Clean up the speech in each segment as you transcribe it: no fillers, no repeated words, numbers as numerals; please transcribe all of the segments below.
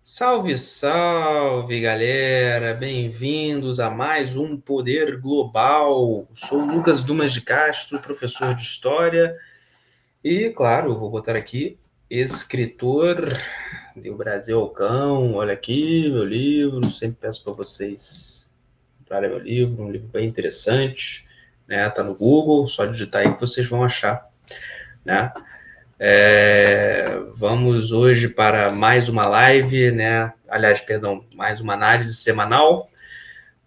Salve, salve, galera! Bem-vindos a mais um Poder Global. Sou o Lucas Dumas de Castro, professor de História e, claro, vou botar aqui, escritor de O Brasil ao Cão. Olha aqui meu livro, sempre peço para vocês comprarem meu livro, um livro bem interessante, né? Tá no Google, só digitar aí que vocês vão achar, né? Vamos hoje para mais uma live, né? Aliás, perdão, mais uma análise semanal,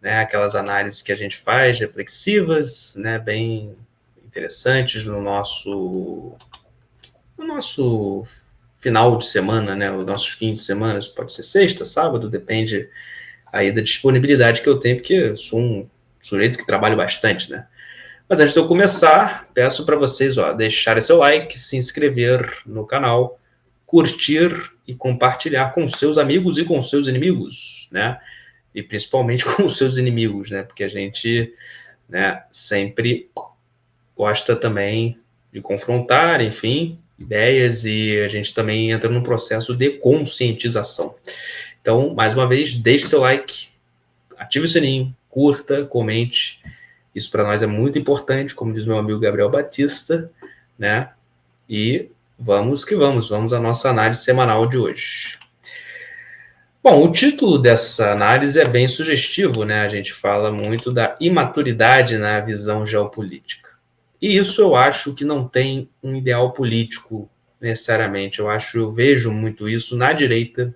né? Aquelas análises que a gente faz, reflexivas, né? Bem interessantes no nosso final de semana, né? Os nossos fins de semana, pode ser sexta, sábado, depende aí da disponibilidade que eu tenho, porque eu sou um sujeito que trabalha bastante, né? Mas antes de eu começar, peço para vocês deixarem seu like, se inscrever no canal, curtir e compartilhar com seus amigos e com seus inimigos, né? E principalmente com os seus inimigos, né? Porque a gente, né, sempre gosta também de confrontar, enfim, ideias, e a gente também entra num processo de conscientização. Então, mais uma vez, deixe seu like, ative o sininho, curta, comente. Isso para nós é muito importante, como diz meu amigo Gabriel Batista, né? E vamos que vamos à nossa análise semanal de hoje. Bom, o título dessa análise é bem sugestivo, né? A gente fala muito da imaturidade na visão geopolítica. E isso eu acho que não tem um ideal político necessariamente. Eu vejo muito isso na direita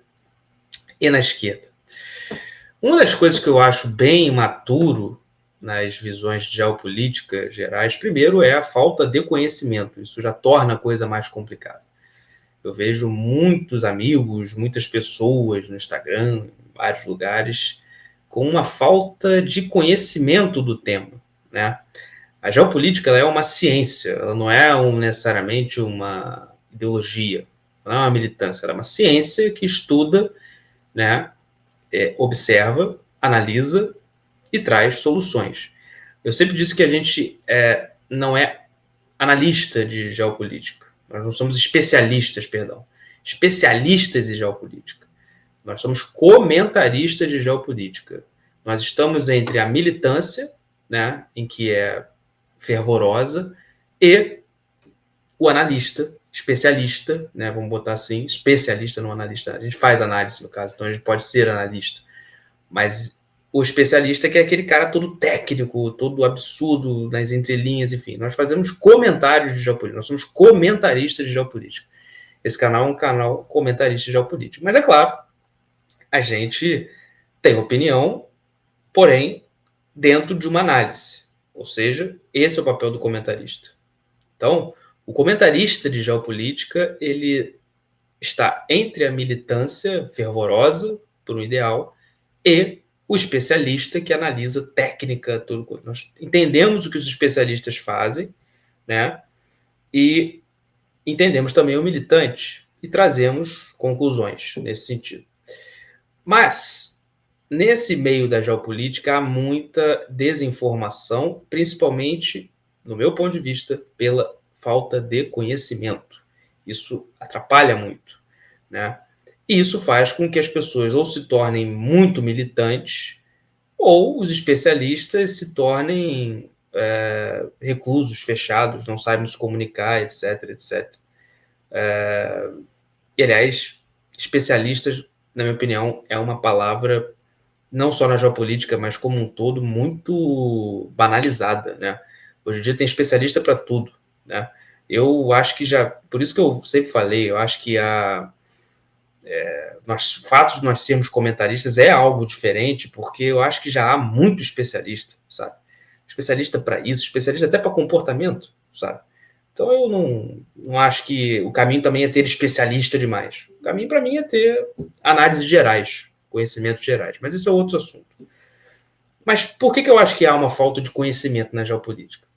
e na esquerda. Uma das coisas que eu acho bem imaturo nas visões de geopolítica gerais, primeiro, é a falta de conhecimento. Isso já torna a coisa mais complicada. Eu vejo muitos amigos, muitas pessoas no Instagram, em vários lugares, com uma falta de conhecimento do tema, né? A geopolítica ela é uma ciência, ela não é necessariamente uma ideologia, não é uma militância, ela é uma ciência que estuda, né, observa, analisa e traz soluções. Eu sempre disse que a gente não é analista de geopolítica. Nós não somos especialistas, perdão. Especialistas em geopolítica. Nós somos comentaristas de geopolítica. Nós estamos entre a militância, né, em que é fervorosa, e o analista, especialista, né, vamos botar assim, especialista, não analista. A gente faz análise, no caso, então a gente pode ser analista. Mas o especialista que é aquele cara todo técnico, todo absurdo, nas entrelinhas, enfim. Nós fazemos comentários de geopolítica, nós somos comentaristas de geopolítica. Esse canal é um canal comentarista de geopolítica. Mas é claro, a gente tem opinião, porém, dentro de uma análise. Ou seja, esse é o papel do comentarista. Então, o comentarista de geopolítica, ele está entre a militância fervorosa, por um ideal, e o especialista que analisa técnica, tudo. Nós entendemos o que os especialistas fazem, né? E entendemos também o militante e trazemos conclusões nesse sentido. Mas, nesse meio da geopolítica, há muita desinformação, principalmente, no meu ponto de vista, pela falta de conhecimento. Isso atrapalha muito, né? E isso faz com que as pessoas ou se tornem muito militantes ou os especialistas se tornem reclusos, fechados, não sabem se comunicar, etc, etc. E, aliás, especialistas, na minha opinião, é uma palavra, não só na geopolítica, mas como um todo, muito banalizada, né? Hoje em dia tem especialista para tudo, né? Eu acho que já... Por isso que eu sempre falei, eu acho que o fato de nós sermos comentaristas é algo diferente, porque eu acho que já há muito especialista, sabe? Especialista para isso, especialista até para comportamento, sabe? Então eu não acho que o caminho também é ter especialista demais. O caminho para mim é ter análises gerais, conhecimentos gerais, mas isso é outro assunto. Mas por que eu acho que há uma falta de conhecimento na geopolítica?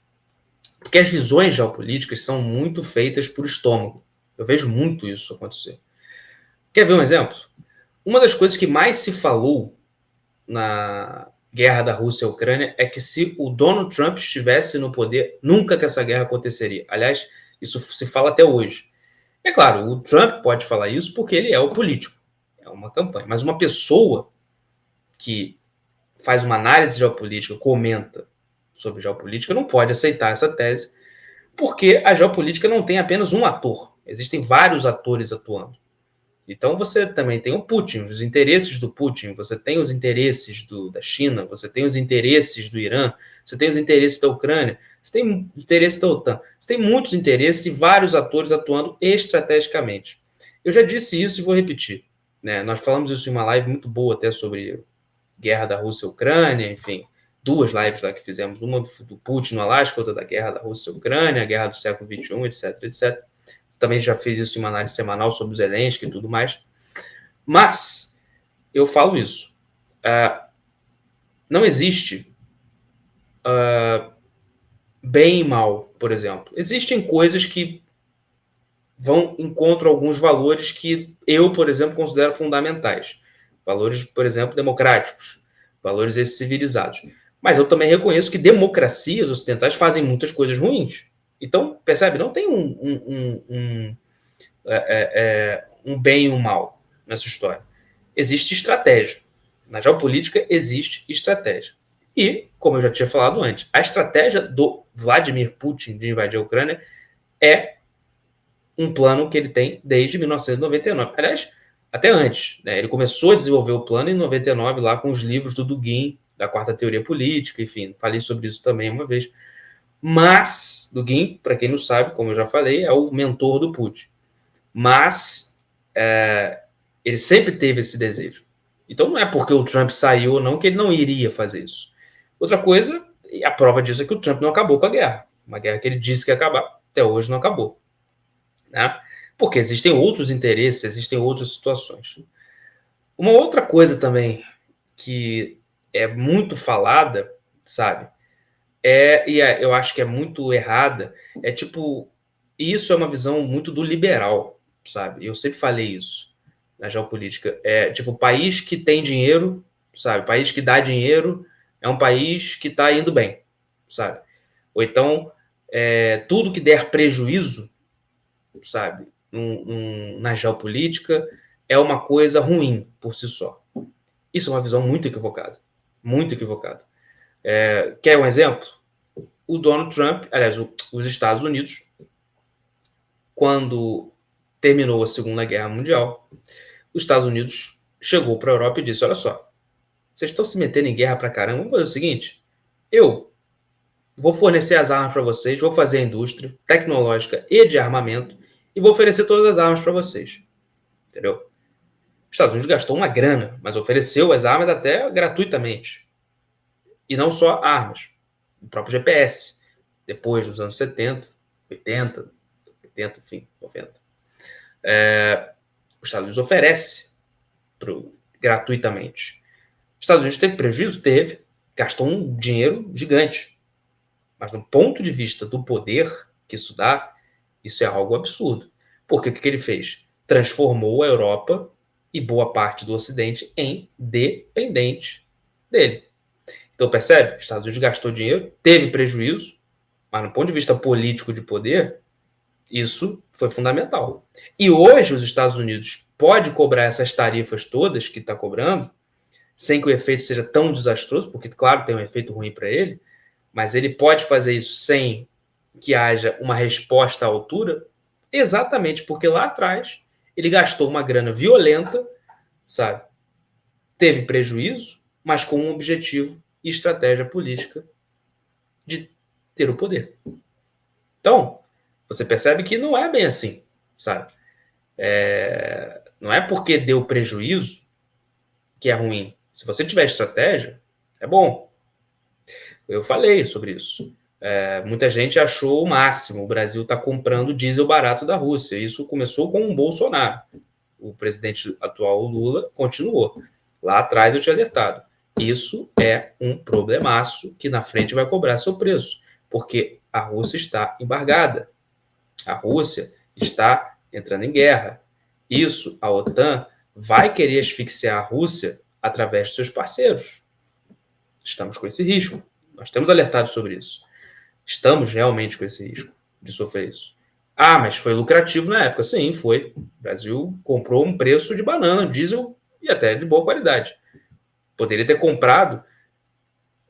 Porque as visões geopolíticas são muito feitas por estômago. Eu vejo muito isso acontecer. Quer ver um exemplo? Uma das coisas que mais se falou na guerra da Rússia e Ucrânia é que se o Donald Trump estivesse no poder, nunca que essa guerra aconteceria. Aliás, isso se fala até hoje. É claro, o Trump pode falar isso porque ele é o político. uma campanha. Mas uma pessoa que faz uma análise geopolítica, comenta sobre geopolítica, não pode aceitar essa tese, porque a geopolítica não tem apenas um ator. Existem vários atores atuando. Então você também tem o Putin, os interesses do Putin, você tem os interesses da China, você tem os interesses do Irã, você tem os interesses da Ucrânia, você tem interesse da OTAN, você tem muitos interesses e vários atores atuando estrategicamente. Eu já disse isso e vou repetir. Né? Nós falamos isso em uma live muito boa até sobre guerra da Rússia e Ucrânia, enfim, 2 lives lá que fizemos, uma do Putin no Alasca, outra da guerra da Rússia e Ucrânia, a guerra do século XXI, etc, etc. Também já fiz isso em uma análise semanal sobre o Zelensky e tudo mais. Mas, eu falo isso. Não existe bem e mal, por exemplo. Existem coisas que encontram alguns valores que eu, por exemplo, considero fundamentais. Valores, por exemplo, democráticos. Valores civilizados. Mas eu também reconheço que democracias ocidentais fazem muitas coisas ruins. Então, percebe? Não tem um bem e um mal nessa história. Existe estratégia. Na geopolítica existe estratégia. E, como eu já tinha falado antes, a estratégia do Vladimir Putin de invadir a Ucrânia é um plano que ele tem desde 1999. Aliás, até antes. Né? Ele começou a desenvolver o plano em 99, lá com os livros do Dugin, da Quarta Teoria Política, enfim, falei sobre isso também uma vez. Mas, Dugin, para quem não sabe, como eu já falei, é o mentor do Putin. Mas ele sempre teve esse desejo. Então não é porque o Trump saiu ou não que ele não iria fazer isso. Outra coisa, e a prova disso é que o Trump não acabou com a guerra. Uma guerra que ele disse que ia acabar, até hoje não acabou. Né? Porque existem outros interesses, existem outras situações. Uma outra coisa também que é muito falada, sabe? Eu acho que é muito errada, isso é uma visão muito do liberal, sabe? Eu sempre falei isso na geopolítica. País que tem dinheiro, sabe? País que dá dinheiro é um país que está indo bem, sabe? Ou então, tudo que der prejuízo, sabe? Na geopolítica é uma coisa ruim por si só. Isso é uma visão muito equivocada. Muito equivocada. Quer um exemplo? O Donald Trump, aliás, os Estados Unidos, quando terminou a Segunda Guerra Mundial, os Estados Unidos chegou para a Europa e disse, olha só, vocês estão se metendo em guerra para caramba, vamos fazer o seguinte, eu vou fornecer as armas para vocês, vou fazer a indústria tecnológica e de armamento e vou oferecer todas as armas para vocês. Entendeu? Os Estados Unidos gastou uma grana, mas ofereceu as armas até gratuitamente. E não só armas. O próprio GPS. Depois dos anos 70, 80, enfim, 90. Os Estados Unidos oferece gratuitamente. Os Estados Unidos teve prejuízo? Teve. Gastou um dinheiro gigante. Mas do ponto de vista do poder que isso dá, isso é algo absurdo. Porque o que ele fez? Transformou a Europa e boa parte do Ocidente em dependente dele. Então, percebe? Os Estados Unidos gastou dinheiro, teve prejuízo, mas no ponto de vista político de poder, isso foi fundamental. E hoje os Estados Unidos pode cobrar essas tarifas todas que está cobrando, sem que o efeito seja tão desastroso, porque, claro, tem um efeito ruim para ele, mas ele pode fazer isso sem que haja uma resposta à altura, exatamente porque lá atrás ele gastou uma grana violenta, sabe? Teve prejuízo, mas com um objetivo e estratégia política de ter o poder. Então, você percebe que não é bem assim, sabe? Não é porque deu prejuízo que é ruim. Se você tiver estratégia, é bom. Eu falei sobre isso. Muita gente achou o máximo. O Brasil está comprando diesel barato da Rússia. Isso começou com o Bolsonaro. O presidente atual, o Lula, continuou. Lá atrás eu tinha alertado. Isso é um problemaço que na frente vai cobrar seu preço. Porque a Rússia está embargada. A Rússia está entrando em guerra. Isso, a OTAN vai querer asfixiar a Rússia através de seus parceiros. Estamos com esse risco. Nós temos alertado sobre isso. Estamos realmente com esse risco de sofrer isso. Mas foi lucrativo na época. Sim, foi. O Brasil comprou um preço de banana, diesel e até de boa qualidade. Poderia ter comprado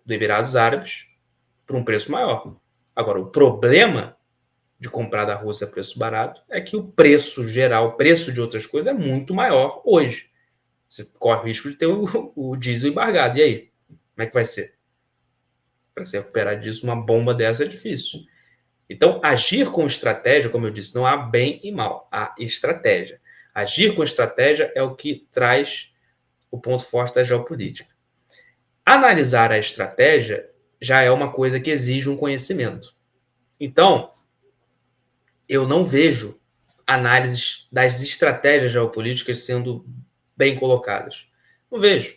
do Emirados Árabes por um preço maior. Agora, o problema de comprar da Rússia a preço barato é que o preço geral, o preço de outras coisas é muito maior hoje. Você corre o risco de ter o diesel embargado. E aí? Como é que vai ser? Para se recuperar disso, uma bomba dessa é difícil. Então, agir com estratégia, como eu disse, não há bem e mal, há estratégia. Agir com estratégia é o que traz o ponto forte da geopolítica. Analisar a estratégia já é uma coisa que exige um conhecimento. Então, eu não vejo análises das estratégias geopolíticas sendo bem colocadas. Não vejo.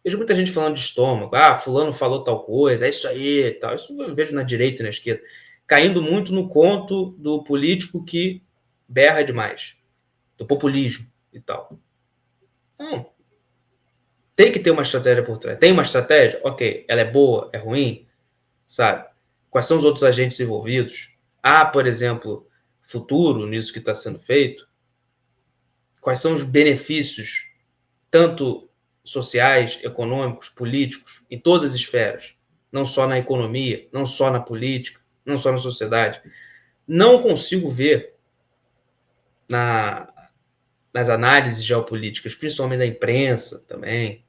Vejo muita gente falando de estômago. Ah, fulano falou tal coisa, é isso aí, tal. Isso eu vejo na direita e na esquerda. Caindo muito no conto do político que berra demais. Do populismo e tal. Não. Tem que ter uma estratégia por trás. Tem uma estratégia? Ok. Ela é boa? É ruim? Sabe? Quais são os outros agentes envolvidos? Há, por exemplo, futuro nisso que está sendo feito? Quais são os benefícios, tanto sociais, econômicos, políticos, em todas as esferas? Não só na economia, não só na política, não só na sociedade. Não consigo ver nas análises geopolíticas, principalmente da imprensa também,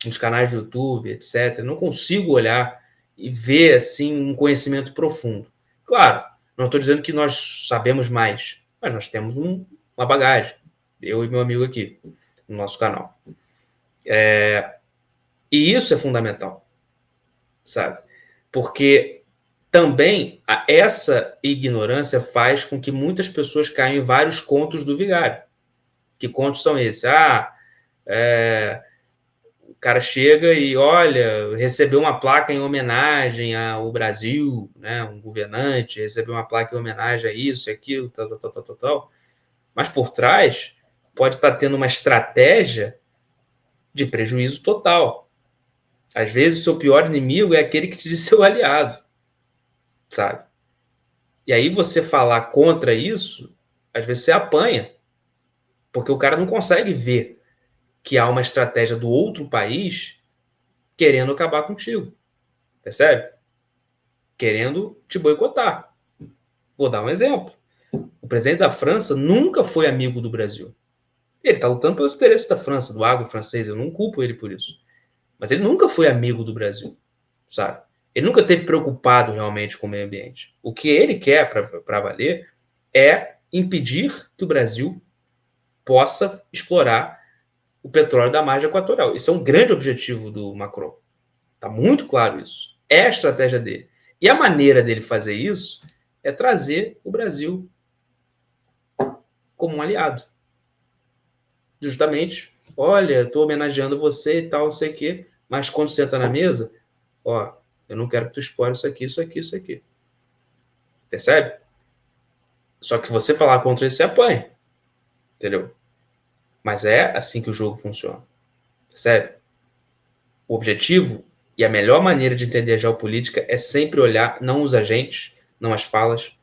nos canais do YouTube, etc. Não consigo olhar e ver assim um conhecimento profundo. Claro, não estou dizendo que nós sabemos mais, mas nós temos uma bagagem. Eu e meu amigo aqui, no nosso canal. E isso é fundamental, sabe? Porque também essa ignorância faz com que muitas pessoas caiam em vários contos do vigário. Que contos são esses? O cara chega e, olha, recebeu uma placa em homenagem ao Brasil, né? Um governante recebeu uma placa em homenagem a isso, aquilo, tal. Mas por trás pode estar tendo uma estratégia de prejuízo total. Às vezes o seu pior inimigo é aquele que te diz seu aliado, sabe? E aí você falar contra isso, às vezes você apanha, porque o cara não consegue ver que há uma estratégia do outro país querendo acabar contigo, percebe? Querendo te boicotar. Vou dar um exemplo. O presidente da França nunca foi amigo do Brasil. Ele está lutando pelos interesses da França, do agro francês, eu não culpo ele por isso. Mas ele nunca foi amigo do Brasil, sabe? Ele nunca esteve preocupado realmente com o meio ambiente. O que ele quer para valer é impedir que o Brasil possa explorar o petróleo da margem equatorial. Isso é um grande objetivo do Macron. Está muito claro isso. É a estratégia dele. E a maneira dele fazer isso é trazer o Brasil como um aliado. Justamente, olha, estou homenageando você e tal, não sei o quê, mas quando senta na mesa, ó, eu não quero que tu explore isso aqui, isso aqui, isso aqui. Percebe? Só que você falar contra isso, você apanha. Entendeu? Mas é assim que o jogo funciona. Percebe? O objetivo e a melhor maneira de entender a geopolítica é sempre olhar não os agentes, não as falas,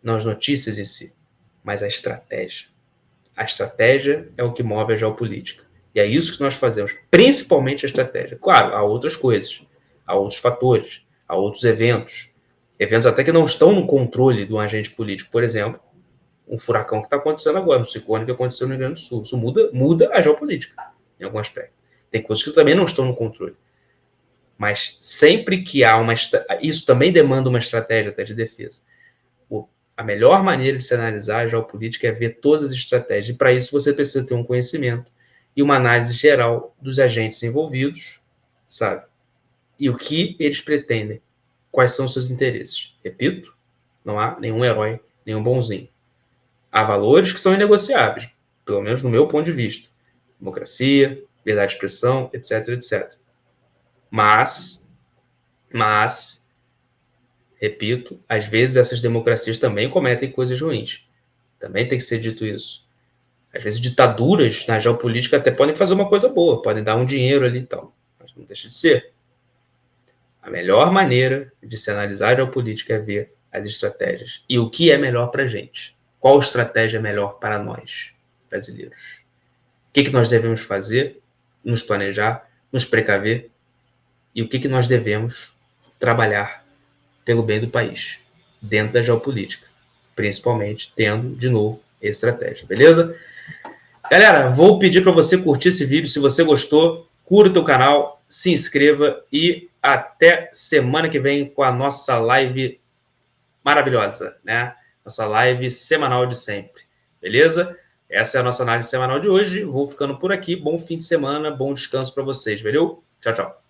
não as notícias em si, mas a estratégia. A estratégia é o que move a geopolítica. E é isso que nós fazemos, principalmente a estratégia. Claro, há outras coisas, há outros fatores, há outros eventos. Eventos até que não estão no controle do agente político. Por exemplo, um furacão que está acontecendo agora, um ciclone que aconteceu no Rio Grande do Sul. Isso muda a geopolítica, em algum aspecto. Tem coisas que também não estão no controle. Mas sempre que há uma... Isso também demanda uma estratégia até de defesa. A melhor maneira de se analisar a geopolítica é ver todas as estratégias. E para isso você precisa ter um conhecimento e uma análise geral dos agentes envolvidos, sabe? E o que eles pretendem. Quais são os seus interesses. Repito, não há nenhum herói, nenhum bonzinho. Há valores que são inegociáveis, pelo menos no meu ponto de vista. Democracia, liberdade de expressão, etc, etc. Mas, repito, às vezes essas democracias também cometem coisas ruins. Também tem que ser dito isso. Às vezes ditaduras na geopolítica até podem fazer uma coisa boa, podem dar um dinheiro ali e tal, mas não deixa de ser. A melhor maneira de se analisar a geopolítica é ver as estratégias. E o que é melhor para a gente? Qual estratégia é melhor para nós, brasileiros? que nós devemos fazer, nos planejar, nos precaver e o que nós devemos trabalhar pelo bem do país, dentro da geopolítica, principalmente tendo, de novo, estratégia, beleza? Galera, vou pedir para você curtir esse vídeo. Se você gostou, curta o canal, se inscreva e até semana que vem com a nossa live maravilhosa, né? Nossa live semanal de sempre, beleza? Essa é a nossa análise semanal de hoje. Vou ficando por aqui. Bom fim de semana, bom descanso para vocês, valeu? Tchau, tchau.